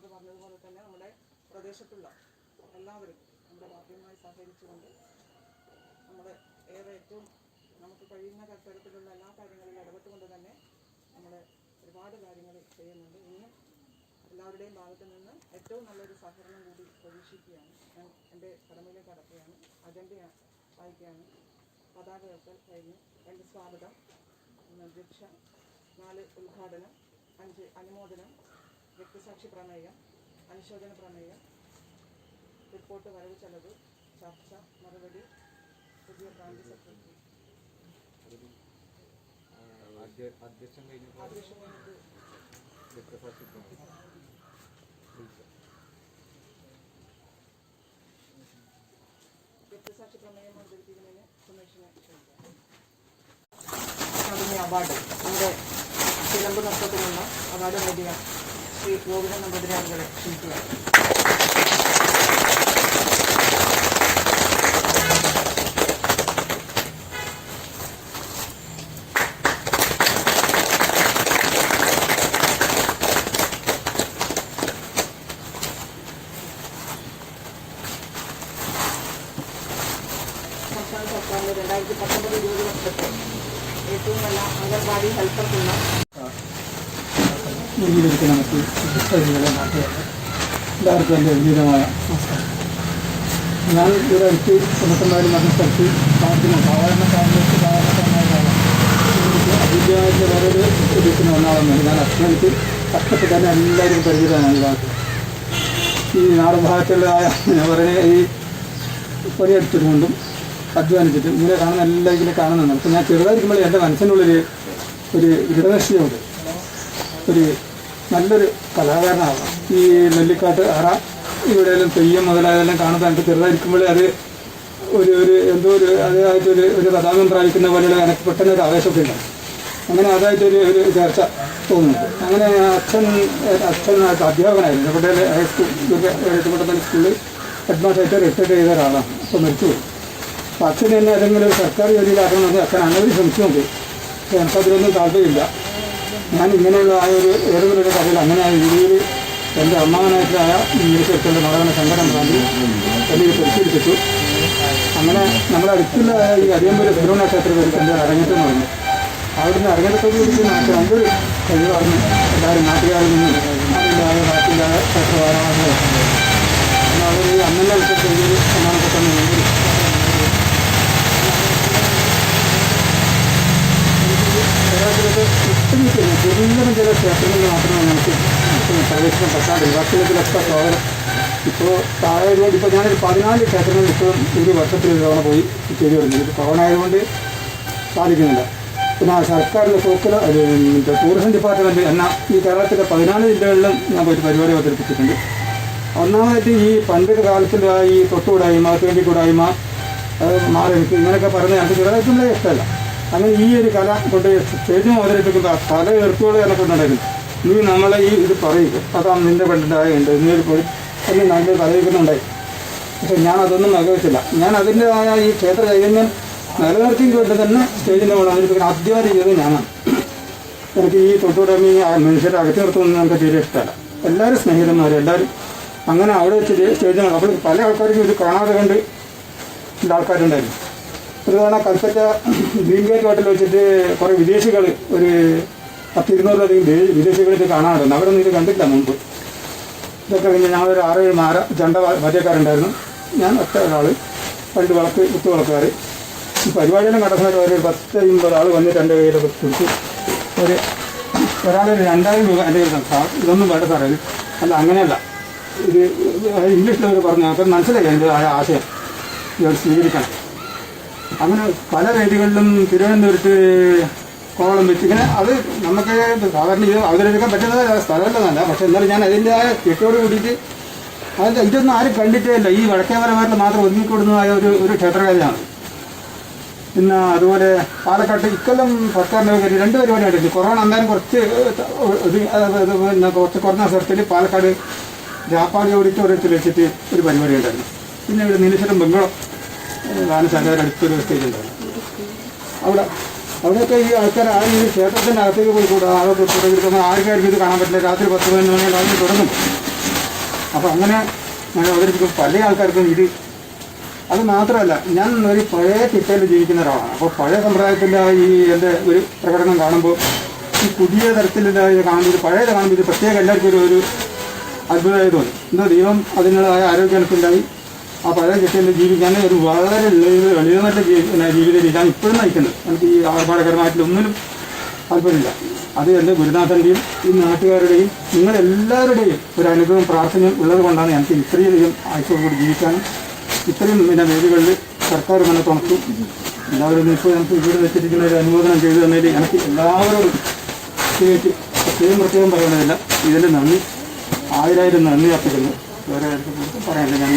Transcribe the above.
നേരത്തെ പറഞ്ഞതുപോലെ തന്നെ നമ്മുടെ പ്രദേശത്തുള്ള എല്ലാവരും നമ്മുടെ പാർട്ടിയുമായി സഹകരിച്ചുകൊണ്ട് നമ്മുടെ ഏറ്റവും നമുക്ക് കഴിയുന്ന തരത്തിലുള്ള എല്ലാ കാര്യങ്ങളിലും ഇടപെട്ടുകൊണ്ട് തന്നെ നമ്മൾ ഒരുപാട് കാര്യങ്ങൾ ചെയ്യുന്നുണ്ട്. ഇനിയും എല്ലാവരുടെയും ഭാഗത്തു നിന്ന് ഏറ്റവും നല്ലൊരു സഹകരണം കൂടി പ്രതീക്ഷിക്കുകയാണ്. ഞാൻ എൻ്റെ കടമയിലേക്ക് കടക്കുകയാണ്. അജണ്ട വായിക്കുകയാണ്. പതാക ഉയർത്തൽ കഴിഞ്ഞ് 2 സ്വാഗതം, ദീക്ഷ, 4 ഉദ്ഘാടനം, 5 അനുമോദനം, വ്യക്തിസാക്ഷി പ്രമേയം, അനുശോചന പ്രമേയം, റിപ്പോർട്ട് വരവ് ചെലവ്, ചർച്ച, മറുപടി, പുതിയ ബ്രാഞ്ച് സെക്രട്ടറി. അധ്യക്ഷൻ കഴിഞ്ഞിട്ട് വ്യക്തിസാക്ഷി പ്രമേയം അവതരിപ്പിക്കുന്നതിന് കമ്മീഷനെ ക്ഷണിക്കാം. അവാർഡ് നമ്മുടെ ചിലമ്പ് നൃത്തത്തിനുള്ള അവാർഡ് നേടിയ ശ്രീ ഗോവിന്ദൻ നമ്പൂതിരിയാറുകളെ ക്ഷണിക്കുകയാണ്. സംസ്ഥാന സർക്കാരിൻ്റെ 2019-20 വർഷത്തെ ഏറ്റവും നല്ല അംഗൻവാടി ഹെൽപ്പർക്കുള്ള നമുക്ക് എല്ലാവർക്കും എൻ്റെ വിനീതമായ നമസ്കാരം. ഞാൻ ഇവിടെ അടുത്ത് സ്വന്തന്മാരും മറ്റു സ്ഥലത്ത് താമസിക്കുന്ന സാധാരണക്കാരനായ അഭിപ്രായത്തിൻ്റെ വളരെ ലഭിക്കുന്ന ഒന്നാളെന്നാണ്. ഞാൻ അധ്വാനിച്ച് കഷ്ടപ്പെട്ടാൽ എല്ലാവരും പരിചിതമാണ്. ഈ ഭാഗത്ത് ഈ നാടൻ ഭാഗത്തുള്ളതായ ഞാൻ പറയുന്ന ഈ പണിയെടുത്തിട്ടുകൊണ്ടും അധ്വാനിച്ചിട്ടും ഇങ്ങനെ കാണുന്ന എല്ലാം ഇതിനെ കാണുന്നുണ്ട്. അപ്പോൾ ഞാൻ ചെറുതായിരിക്കുമ്പോൾ എൻ്റെ മനസ്സിനുള്ളൊരു ദൃഢനിശ്ചയമുണ്ട്, ഒരു നല്ലൊരു കലാകാരനാവാം. ഈ നെല്ലിക്കാട്ട് അറ ഇവിടെയെല്ലാം തെയ്യം മുതലായതെല്ലാം കാണുമ്പോൾ എനിക്ക് ചെറുതായിരിക്കുമ്പോൾ അത് എന്തോ അതായിട്ടൊരു കഥാമം പ്രാപിക്കുന്ന പോലെയുള്ള എനിക്ക് പെട്ടെന്നൊരു ആവേശമൊക്കെ ഉണ്ടാകും. അങ്ങനെ അതായിട്ടൊരു ചർച്ച തോന്നുന്നുണ്ട്. അങ്ങനെ അച്ഛൻ അധ്യാപകനായിരുന്നു. ഇവിടെ ഹൈസ്കൂൾ സ്കൂളിൽ ഹെഡ്മാസ്റ്ററായിട്ട് റിട്ടയർഡ് ചെയ്ത ഒരാളാണ്. അപ്പോൾ മരിച്ചുപോയി. അപ്പോൾ അച്ഛൻ എന്നെ ഏതെങ്കിലും ഒരു സർക്കാർ ജോലിയിലാക്കണമെന്ന് അച്ഛൻ അങ്ങനെ ശ്രമിച്ചു നോക്കി. പക്ഷേ എനിക്കതിലൊന്നും താല്പര്യമില്ല. ഞാൻ ഇങ്ങനെയുള്ള ഏതെങ്കിലും ഒരു കഥയിൽ അങ്ങനെ ആ രീതിയിൽ എൻ്റെ അമ്മാവനായിട്ടുള്ള ജീവിതത്തിലുള്ള നടന്ന സങ്കടം പ്രാന്തി എന്നെ പരിശീലിപ്പിച്ചു. അങ്ങനെ നമ്മുടെ അടുത്തുള്ള ഈ അരിയമ്പൂർ സുബ്രഹ്മണ്യ ക്ഷേത്രത്തിൽ എൻ്റെ അരങ്ങേറ്റം പറഞ്ഞു. അവിടുന്ന് അരങ്ങേറ്റത്തോട് കൂടി നല്ലൊരു കഴിവായിരുന്നു. എല്ലാവരും നാട്ടുകാരിൽ നിന്നും അതിൻ്റെതായ നാട്ടിൻ്റെതായ ക്ഷേത്രവാരാണ്. അവർ അന്നലെ ചെയ്തൊരു പ്രധാനപ്പെട്ട ചെറുതരം ചില ക്ഷേത്രങ്ങളിൽ മാത്രമേ നമുക്ക് പ്രവേശനം പറ്റാണ്ടില്ല. ഭക്ഷണത്തിലൊക്കെ സ്വാഗതം. ഇപ്പോൾ താഴെ രോഡ് ഇപ്പോൾ ഞാനൊരു 14 ക്ഷേത്രങ്ങളിൽ ഇപ്പോഴും ഒരു വർഷത്തിൽ ഒരു തവണ പോയി ചെയ്തു വരുന്നത്. ഇപ്പോൾ കൊറോണ ആയതുകൊണ്ട് സാധിക്കുന്നില്ല. പിന്നെ സർക്കാരിൻ്റെ സോക്കൽ ടൂറിസം ഡിപ്പാർട്ട്മെൻറ്റ് എന്നാൽ ഈ കേരളത്തിലെ 14 ജില്ലകളിലും ഞാൻ പോയിട്ട് പരിപാടി അവതരിപ്പിച്ചിട്ടുണ്ട്. ഒന്നാമതായിട്ട് ഈ പണ്ടൊക്കെ കാലത്തിൽ ഈ തൊട്ടുകൂടായ്മ തേണ്ടിക്കൂടായ്മ മാറി നിൽക്കും ഇങ്ങനെയൊക്കെ പറഞ്ഞ് എനിക്ക് ചെറുതായിട്ടുള്ള ഇഷ്ടമല്ല. അങ്ങനെ ഈ ഒരു കല കൊണ്ട് സ്റ്റേജിൽ അവതരിപ്പിക്കുമ്പോൾ പല എർത്തുകൾ എന്നെക്കൊണ്ടുണ്ടായിരുന്നു. നീ നമ്മളെ ഇത് പറയും അതാ നിൻ്റെ പണ്ടുണ്ടായുണ്ട് ഇന്നൊരു പോയി എന്ന് നല്ല പറയിക്കുന്നുണ്ടായി. പക്ഷെ ഞാൻ അതൊന്നും വകവെച്ചില്ല. ഞാൻ അതിൻ്റെതായ ഈ ക്ഷേത്ര ചൈതന്യം നിലനിർത്തിക്ക് വേണ്ടി തന്നെ സ്റ്റേജിൻ്റെ മുകളിൽ അവതരിപ്പിക്കുന്ന ആദ്യമായി ചെയ്തത് ഞാനാണ്. എനിക്ക് ഈ തൊട്ടുകൂടായ്മ മനുഷ്യരെ അകറ്റി നിർത്തുമെന്ന് എനിക്ക് തീരെ ഇഷ്ടമല്ല. എല്ലാവരും സ്നേഹിതന്മാരും എല്ലാവരും അങ്ങനെ അവിടെ വെച്ച് സ്റ്റേജിൽ അപ്പോൾ പല ആൾക്കാർക്കും ഇത് കാണാതെ കണ്ട് ഉള്ള ആൾക്കാരുണ്ടായിരുന്നു. ഒരു തവണ കൽപ്പറ്റ ഗ്രീൻ ഗേറ്റ് ഹോട്ടലിൽ വെച്ചിട്ട് കുറേ വിദേശികൾ ഒരു 10-200 വിദേശികൾ ഇത് കാണാറുണ്ട്. അവരൊന്നും ഇത് കണ്ടില്ല മുമ്പ്. ഇതൊക്കെ കഴിഞ്ഞ് ഞങ്ങളൊരു 6-7 ചണ്ട മറ്റേക്കാരുണ്ടായിരുന്നു. ഞാൻ ഒറ്റ ഒരാൾ, 2 വിളക്ക് കുത്തുവിളക്കാർ. ഈ പരിപാടിയെല്ലാം നടക്കുന്ന ഒരു 10-50 ആൾ വന്നിട്ട് എൻ്റെ കയ്യിലൊക്കെ പിടിച്ച് ഒരാളൊരു 2000 രൂപ എൻ്റെ കയ്യിൽ സാർ ഇതൊന്നും വേണ്ട സാറേ അല്ല അങ്ങനെയല്ല ഇത് ഇംഗ്ലീഷിലവർ പറഞ്ഞു. അപ്പം മനസ്സിലായി അതിൻ്റെ ആശയം ഇവർ സ്വീകരിക്കണം. അങ്ങനെ പല വേദികളിലും തിരുവനന്തപുരത്ത് കോളം വെച്ച് ഇങ്ങനെ അത് നമുക്ക് സാധാരണ ഇത് അവതരിപ്പിക്കാൻ പറ്റുന്ന സ്ഥലമല്ലെന്നല്ല. പക്ഷെ എന്നാലും ഞാൻ അതിൻ്റെതായ കിട്ടോട് കൂടിയിട്ട് അതിൻ്റെ ഇതൊന്നും ആരും കണ്ടിട്ടേ ഇല്ല. ഈ വടക്കേവരമാരിൽ മാത്രം ഒതുങ്ങിക്കൊടുന്നതായ ഒരു ക്ഷേത്രകലയാണ്. പിന്നെ അതുപോലെ പാലക്കാട്ട് ഇക്കൊല്ലം സർക്കാരിൻ്റെ 2 പരിപാടി നടത്തി. കൊറോണ അന്നേരം കുറച്ച് കുറഞ്ഞ അവസരത്തിൽ പാലക്കാട് രാപ്പാടി ഓഡിറ്റോറിയത്തിൽ വെച്ചിട്ട് ഒരു പരിപാടി ഉണ്ടായിരുന്നു. പിന്നെ ഇവിടെ നീലേശ്വരം ബംഗളം ഗാനശാലയുടെ അടുത്തൊരു സ്റ്റേജ് ഉണ്ടായിരുന്നു. അവിടെയൊക്കെ ഈ ആൾക്കാർ ആരും ഈ ക്ഷേത്രത്തിൻ്റെ അകത്തേക്ക് പോയി കൂടാ. അതൊക്കെ തുടങ്ങിയിട്ട് ആർക്കാർക്കും ഇത് കാണാൻ പറ്റില്ല. രാത്രി 10-11 മണിയാൽ അതിന് തുടങ്ങും. അപ്പോൾ അങ്ങനെ ഞാൻ അവതരിപ്പിക്കും പല ആൾക്കാർക്കും ഇത്. അത് മാത്രമല്ല, ഞാൻ ഒരു പഴയ ചിട്ടയിൽ ജീവിക്കുന്ന ഒരാളാണ്. അപ്പോൾ പഴയ സമ്പ്രദായത്തിൻ്റെ ഈ എൻ്റെ ഒരു പ്രകടനം കാണുമ്പോൾ ഈ പുതിയ തരത്തിലുള്ള ഇത് കാണുമ്പോൾ, പഴയത് കാണുമ്പോൾ ഇത് പ്രത്യേക എല്ലാവർക്കും ഒരു അത്ഭുതമായി തോന്നി. എന്തോ ദൈവം അതിനുള്ളതായ ആരോഗ്യത്തിലായി ആ പഴയ ചിട്ടയിൽ ജീവിക്കാൻ ഒരു വളരെ ലളിതമായിട്ട് ജീവിത രീതിയാണ് ഇപ്പോഴും നയിക്കുന്നത്. എനിക്ക് ഈ ആർഭാടകരമായിട്ടുള്ള ഒന്നിനും താല്പര്യമില്ല. അത് എൻ്റെ ഗുരുനാഥൻ്റെയും ഈ നാട്ടുകാരുടെയും നിങ്ങളെല്ലാവരുടെയും ഒരു അനുഗ്രഹവും പ്രാർത്ഥനയും ഉള്ളത് കൊണ്ടാണ് എനിക്ക് ഇത്രയധികം ആഴ്ചയോടുകൂടി ജീവിക്കാനും ഇത്രയും വേദികളിൽ സർക്കാർ തന്നെ തുണച്ചു. എല്ലാവരും ഇപ്പോൾ നമുക്ക് ഇവിടെ വെച്ചിരിക്കുന്ന ഒരു അനുമോദനം ചെയ്തു തന്നതിൽ എനിക്ക് എല്ലാവരോടും പ്രത്യേകം പറയേണ്ടതില്ല. ഇതിൽ നന്ദി, 1000 നന്ദി അർപ്പിക്കുന്നു. വേറെ ആർക്കും പറയാനില്ല. ഞാൻ